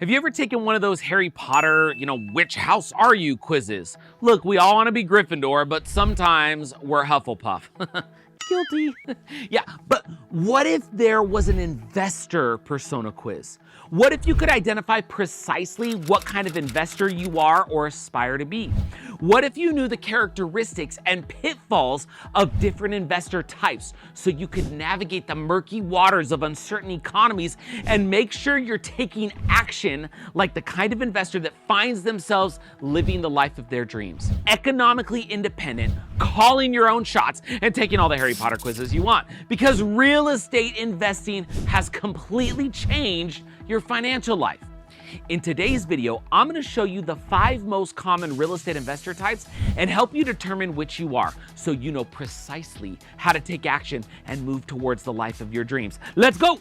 Have you ever taken one of those Harry Potter, which house are you quizzes? Look, we all want to be Gryffindor, but sometimes we're Hufflepuff. Guilty. Yeah, but what if there was an investor persona quiz? What if you could identify precisely what kind of investor you are or aspire to be? What if you knew the characteristics and pitfalls of different investor types so you could navigate the murky waters of uncertain economies and make sure you're taking action like the kind of investor that finds themselves living the life of their dreams? Economically independent, calling your own shots, and taking all the Harry Potter quizzes you want. Because real estate investing has completely changed your financial life. In today's video, I'm going to show you the 5 most common real estate investor types and help you determine which you are so you know precisely how to take action and move towards the life of your dreams. Let's go!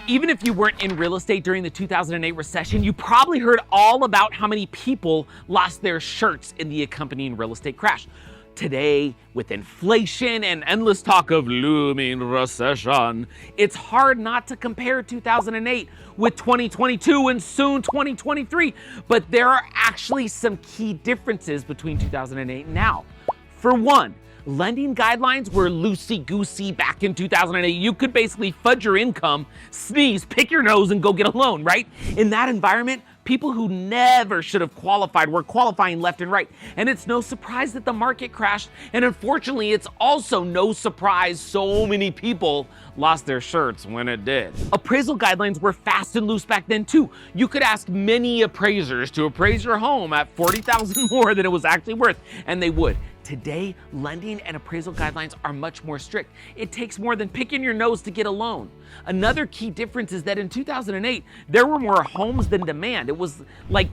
Even if you weren't in real estate during the 2008 recession, you probably heard all about how many people lost their shirts in the accompanying real estate crash. Today, with inflation and endless talk of looming recession, it's hard not to compare 2008 with 2022 and soon 2023. But there are actually some key differences between 2008 and now. For one, lending guidelines were loosey-goosey back in 2008. You could basically fudge your income, sneeze, pick your nose, and go get a loan, right? In that environment, people who never should have qualified were qualifying left and right. And it's no surprise that the market crashed. And unfortunately, it's also no surprise so many people lost their shirts when it did. Appraisal guidelines were fast and loose back then too. You could ask many appraisers to appraise your home at $40,000 more than it was actually worth, and they would. Today, lending and appraisal guidelines are much more strict. It takes more than picking your nose to get a loan. Another key difference is that in 2008, there were more homes than demand. It was like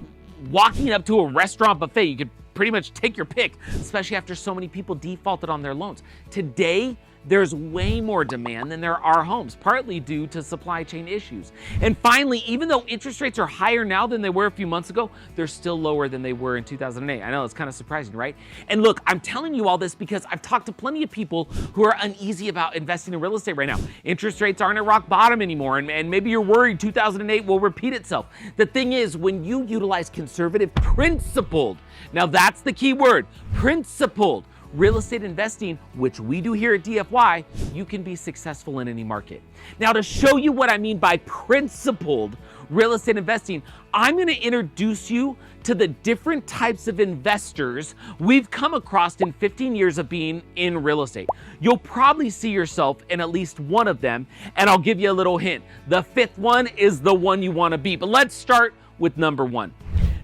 walking up to a restaurant buffet. You could pretty much take your pick, especially after so many people defaulted on their loans. Today, there's way more demand than there are homes, partly due to supply chain issues. And finally, even though interest rates are higher now than they were a few months ago, they're still lower than they were in 2008. I know, it's kind of surprising, right? And look, I'm telling you all this because I've talked to plenty of people who are uneasy about investing in real estate right now. Interest rates aren't at rock bottom anymore, and maybe you're worried 2008 will repeat itself. The thing is, when you utilize conservative, principled, now that's the key word, principled, real estate investing, which we do here at DFY, you can be successful in any market. Now, to show you what I mean by principled real estate investing, I'm going to introduce you to the different types of investors we've come across in 15 years of being in real estate. You'll probably see yourself in at least one of them, and I'll give you a little hint. The 5th one is the one you want to be. But let's start with number 1.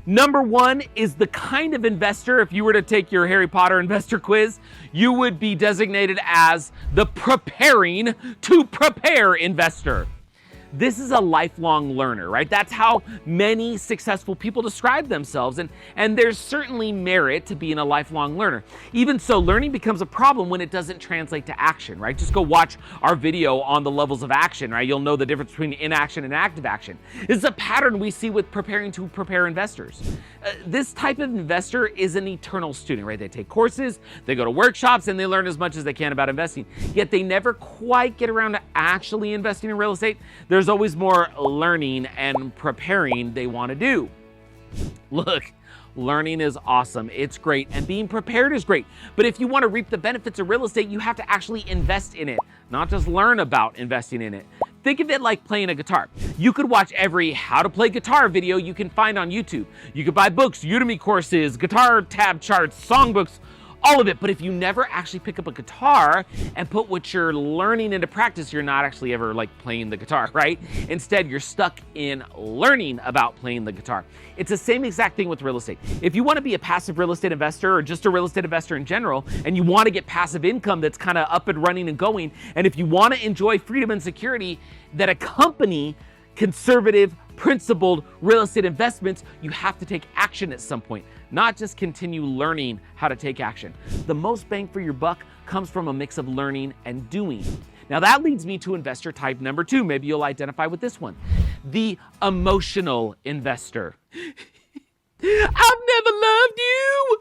Number 1 is the kind of investor, if you were to take your Harry Potter investor quiz, you would be designated as the preparing to prepare investor. This is a lifelong learner, right? That's how many successful people describe themselves. And there's certainly merit to being a lifelong learner. Even so, learning becomes a problem when it doesn't translate to action, right? Just go watch our video on the levels of action, right? You'll know the difference between inaction and active action. This is a pattern we see with preparing to prepare investors. This type of investor is an eternal student, right? They take courses, they go to workshops, and they learn as much as they can about investing. Yet they never quite get around to actually investing in real estate. There's always more learning and preparing they want to do. Look, learning is awesome. It's great. And being prepared is great. But if you want to reap the benefits of real estate, you have to actually invest in it, not just learn about investing in it. Think of it like playing a guitar. You could watch every how to play guitar video you can find on YouTube. You could buy books, Udemy courses, guitar tab charts, songbooks, all of it. But if you never actually pick up a guitar and put what you're learning into practice, you're not actually ever like playing the guitar, right? Instead, you're stuck in learning about playing the guitar. It's the same exact thing with real estate. If you want to be a passive real estate investor or just a real estate investor in general, and you want to get passive income that's kind of up and running and going, and if you want to enjoy freedom and security that accompany conservative, principled real estate investments, you have to take action at some point, not just continue learning how to take action. The most bang for your buck comes from a mix of learning and doing. Now that leads me to investor type number 2. Maybe you'll identify with this one. The emotional investor. I've never loved you.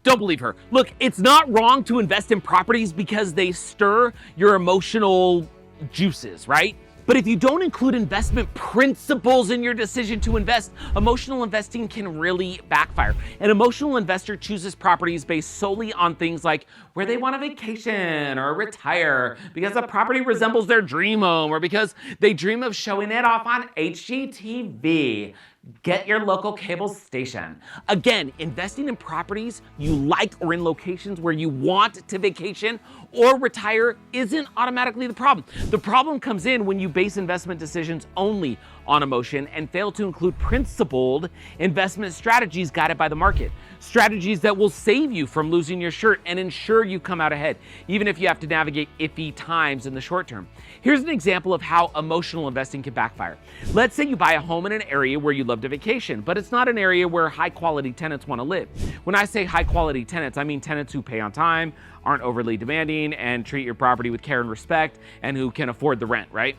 Don't believe her. Look, it's not wrong to invest in properties because they stir your emotional juices, right? But if you don't include investment principles in your decision to invest, emotional investing can really backfire. An emotional investor chooses properties based solely on things like where they want a vacation or retire, because the property resembles their dream home, or because they dream of showing it off on HGTV. Get your local cable station. Again, investing in properties you like or in locations where you want to vacation or retire isn't automatically the problem. The problem comes in when you base investment decisions only on emotion and fail to include principled investment strategies guided by the market. Strategies that will save you from losing your shirt and ensure you come out ahead, even if you have to navigate iffy times in the short term. Here's an example of how emotional investing can backfire. Let's say you buy a home in an area where you love to vacation, but it's not an area where high quality tenants want to live. When I say high quality tenants, I mean tenants who pay on time, aren't overly demanding, and treat your property with care and respect, and who can afford the rent, right?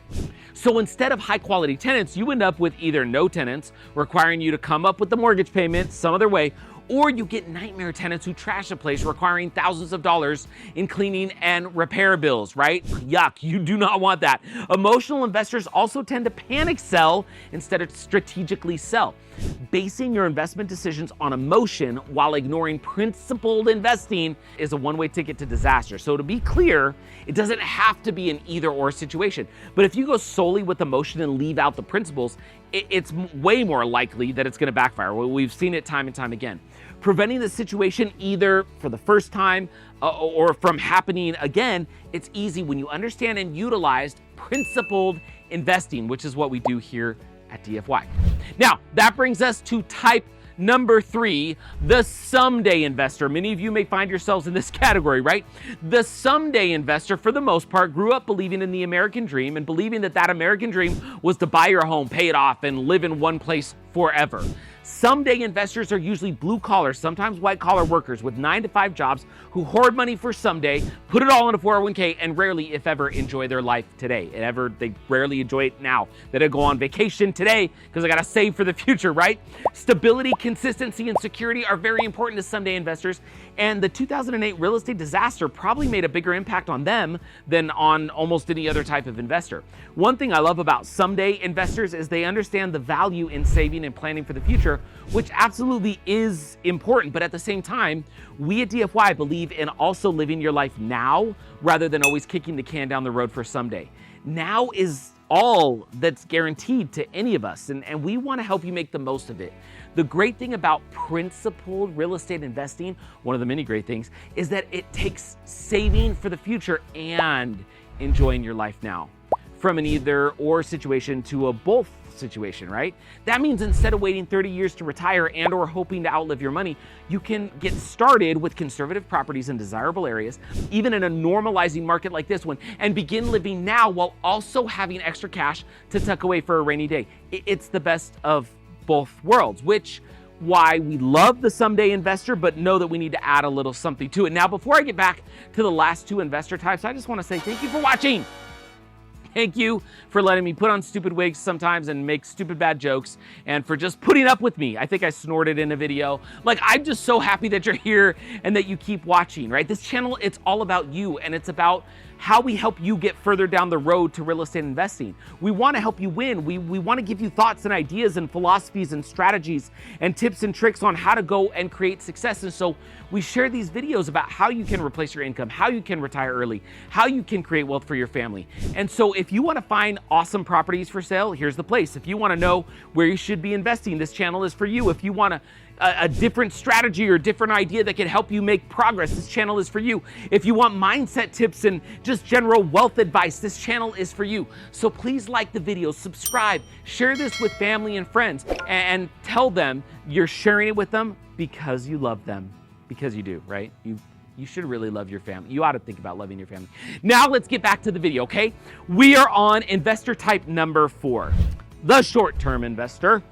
So instead of high quality tenants, you end up with either no tenants, requiring you to come up with the mortgage payment some other way, or you get nightmare tenants who trash a place, requiring thousands of dollars in cleaning and repair bills, right? Yuck, you do not want that. Emotional investors also tend to panic sell instead of strategically sell. Basing your investment decisions on emotion while ignoring principled investing is a one-way ticket to disaster. So to be clear, it doesn't have to be an either-or situation. But if you go solely with emotion and leave out the principles, it's way more likely that it's going to backfire. We've seen it time and time again. Preventing the situation either for the first time or from happening again, it's easy when you understand and utilize principled investing, which is what we do here at DFY. Now, that brings us to type number 3, the someday investor. Many of you may find yourselves in this category, right? The someday investor, for the most part, grew up believing in the American dream and believing that that American dream was to buy your home, pay it off, and live in one place forever. Someday investors are usually blue-collar, sometimes white-collar workers with 9-to-5 jobs who hoard money for someday, put it all in a 401k, and rarely, if ever, enjoy their life today. They rarely enjoy it now. They don't go on vacation today because I got to save for the future, right? Stability, consistency, and security are very important to someday investors, and the 2008 real estate disaster probably made a bigger impact on them than on almost any other type of investor. One thing I love about someday investors is they understand the value in saving and planning for the future, which absolutely is important. But at the same time, we at DFY believe in also living your life now rather than always kicking the can down the road for someday. Now is all that's guaranteed to any of us, and we want to help you make the most of it. The great thing about principled real estate investing, one of the many great things, is that it takes saving for the future and enjoying your life now. From an either or situation to a both situation, right? That means instead of waiting 30 years to retire and or hoping to outlive your money, you can get started with conservative properties in desirable areas, even in a normalizing market like this one, and begin living now while also having extra cash to tuck away for a rainy day. It's the best of both worlds, which why we love the someday investor, but know that we need to add a little something to it. Now, before I get back to the last 2 investor types, I just want to say thank you for watching. Thank you for letting me put on stupid wigs sometimes and make stupid bad jokes, and for just putting up with me. I think I snorted in a video. Like, I'm just so happy that you're here and that you keep watching, right? This channel, it's all about you, and it's about how we help you get further down the road to real estate investing. We want to help you win. We want to give you thoughts and ideas and philosophies and strategies and tips and tricks on how to go and create success. And so we share these videos about how you can replace your income, how you can retire early, how you can create wealth for your family. And so if you want to find awesome properties for sale, here's the place. If you want to know where you should be investing, this channel is for you. If you want a different strategy or different idea that can help you make progress, this channel is for you. If you want mindset tips and just general wealth advice, this channel is for you. So please like the video, subscribe, share this with family and friends, and tell them you're sharing it with them because you love them. Because you do, right? You should really love your family. You ought to think about loving your family. Now let's get back to the video, okay? We are on investor type number 4, the short-term investor.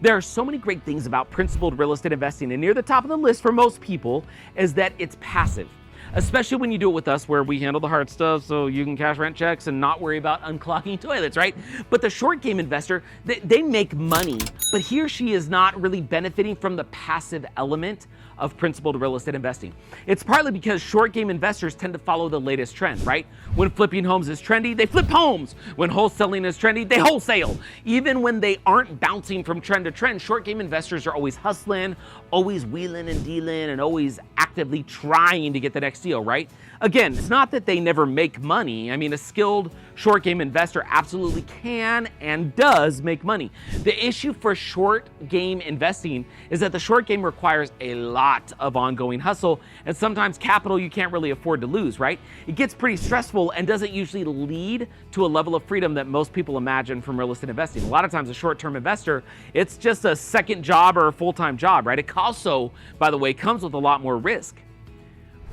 There are so many great things about principled real estate investing, and near the top of the list for most people is that it's passive. especially when you do it with us where we handle the hard stuff so you can cash rent checks and not worry about unclogging toilets, right? But the short game investor, they make money, but he or she is not really benefiting from the passive element of principled real estate investing. It's partly because short game investors tend to follow the latest trend, right? When flipping homes is trendy, they flip homes. When wholesaling is trendy, they wholesale. Even when they aren't bouncing from trend to trend, short game investors are always hustling, always wheeling and dealing, and always actively trying to get the next deal, right? Again, it's not that they never make money. I mean, a skilled short game investor absolutely can and does make money. The issue for short game investing is that the short game requires a lot of ongoing hustle and sometimes capital you can't really afford to lose, right? It gets pretty stressful and doesn't usually lead to a level of freedom that most people imagine from real estate investing. A lot of times a short-term investor, it's just a second job or a full-time job, right? It also, by the way, comes with a lot more risk.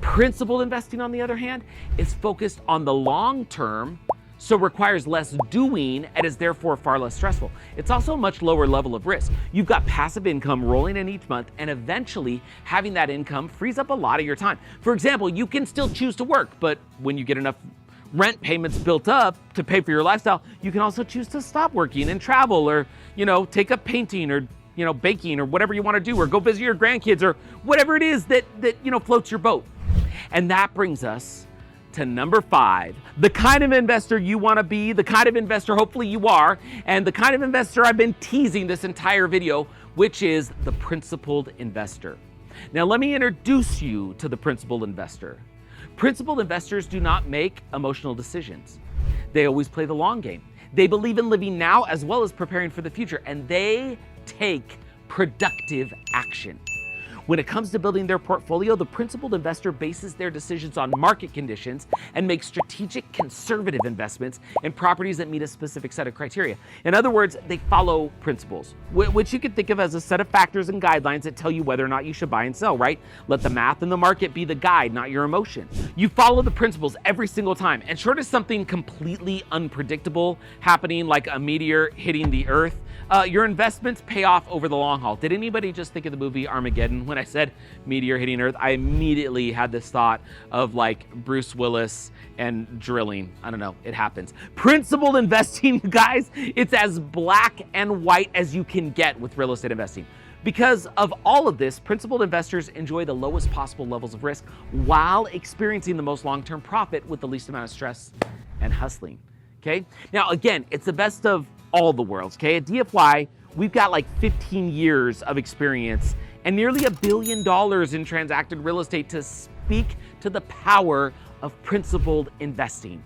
Principled investing, on the other hand, is focused on the long term, so requires less doing and is therefore far less stressful. It's also a much lower level of risk. You've got passive income rolling in each month, and eventually having that income frees up a lot of your time. For example, you can still choose to work, but when you get enough rent payments built up to pay for your lifestyle, you can also choose to stop working and travel, or, take up painting, or baking, or whatever you want to do, or go visit your grandkids, or whatever it is that floats your boat. And that brings us to number 5, the kind of investor you want to be, the kind of investor hopefully you are, and the kind of investor I've been teasing this entire video, which is the principled investor. Now let me introduce you to the principled investor. Principled investors do not make emotional decisions. They always play the long game. They believe in living now as well as preparing for the future, and they take productive action. When it comes to building their portfolio, the principled investor bases their decisions on market conditions and makes strategic conservative investments in properties that meet a specific set of criteria. In other words, they follow principles, which you could think of as a set of factors and guidelines that tell you whether or not you should buy and sell, right? Let the math and the market be the guide, not your emotion. You follow the principles every single time, and short of something completely unpredictable happening, like a meteor hitting the earth, your investments pay off over the long haul. Did anybody just think of the movie Armageddon? When I said meteor hitting Earth, I immediately had this thought of like Bruce Willis and drilling. I don't know, it happens. Principled investing, guys, it's as black and white as you can get with real estate investing. Because of all of this, principled investors enjoy the lowest possible levels of risk while experiencing the most long-term profit with the least amount of stress and hustling. Okay? Now, again, it's the best of all the worlds, okay? At DFY, we've got like 15 years of experience and nearly $1 billion in transacted real estate to speak to the power of principled investing.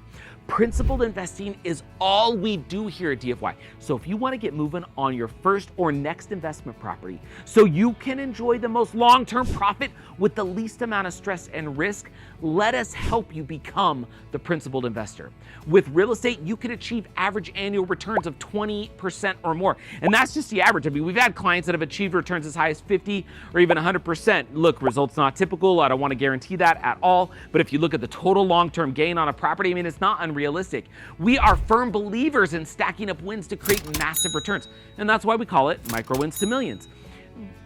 Principled investing is all we do here at DFY. So if you want to get moving on your first or next investment property so you can enjoy the most long-term profit with the least amount of stress and risk, let us help you become the principled investor. With real estate, you can achieve average annual returns of 20% or more. And that's just the average. I mean, we've had clients that have achieved returns as high as 50 or even 100%. Look, results not typical. I don't want to guarantee that at all. But if you look at the total long-term gain on a property, I mean, it's not unrealistic. We are firm believers in stacking up wins to create massive returns. And that's why we call it micro wins to millions.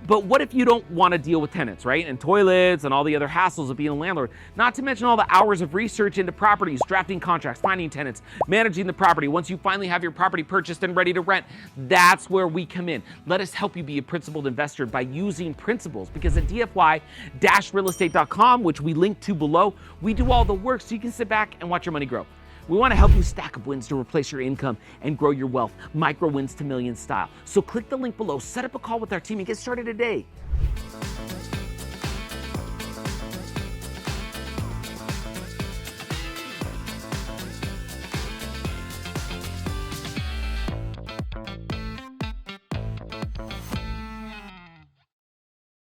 But what if you don't want to deal with tenants, right? And toilets and all the other hassles of being a landlord, not to mention all the hours of research into properties, drafting contracts, finding tenants, managing the property. Once you finally have your property purchased and ready to rent, that's where we come in. Let us help you be a principled investor by using principles, because at DFY-realestate.com, which we link to below, we do all the work so you can sit back and watch your money grow. We want to help you stack up wins to replace your income and grow your wealth, micro wins to millions style. So click the link below, set up a call with our team, and get started today.